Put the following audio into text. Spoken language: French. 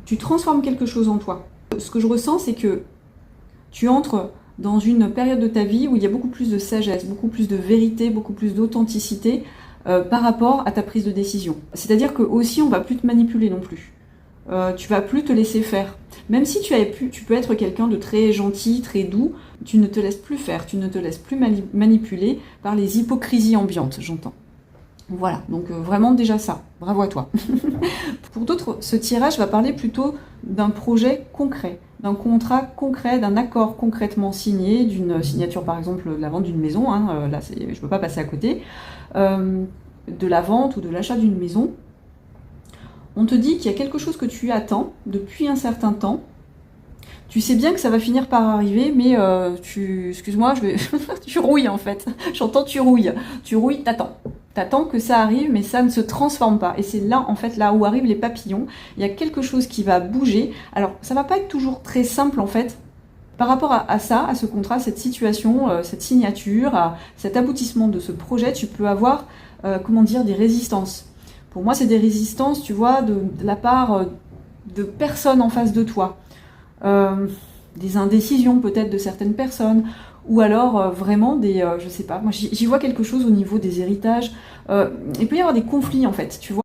tu transformes quelque chose en toi. Ce que je ressens, c'est que tu entres dans une période de ta vie où il y a beaucoup plus de sagesse, beaucoup plus de vérité, beaucoup plus d'authenticité par rapport à ta prise de décision. C'est-à-dire que aussi on va plus te manipuler non plus. Tu vas plus te laisser faire. Même si tu peux être quelqu'un de très gentil, très doux, tu ne te laisses plus faire, tu ne te laisses plus manipuler par les hypocrisies ambiantes, j'entends. Voilà, donc vraiment déjà ça, bravo à toi. Pour d'autres, ce tirage va parler plutôt d'un projet concret, d'un contrat concret, d'un accord concrètement signé, d'une signature par exemple de la vente d'une maison, là je ne peux pas passer à côté, de la vente ou de l'achat d'une maison. On te dit qu'il y a quelque chose que tu attends depuis un certain temps. Tu sais bien que ça va finir par arriver, mais excuse-moi, tu rouilles en fait. J'entends tu rouilles, t'attends. T'attends que ça arrive, mais ça ne se transforme pas. Et c'est là, en fait, là où arrivent les papillons. Il y a quelque chose qui va bouger. Alors, ça va pas être toujours très simple, en fait. Par rapport à ça, à ce contrat, cette situation, cette signature, à cet aboutissement de ce projet, tu peux avoir, des résistances. Pour moi, c'est des résistances, tu vois, de la part de personnes en face de toi. Des indécisions peut-être de certaines personnes, ou alors vraiment je sais pas, moi j'y vois quelque chose au niveau des héritages. Il peut y avoir des conflits en fait, tu vois.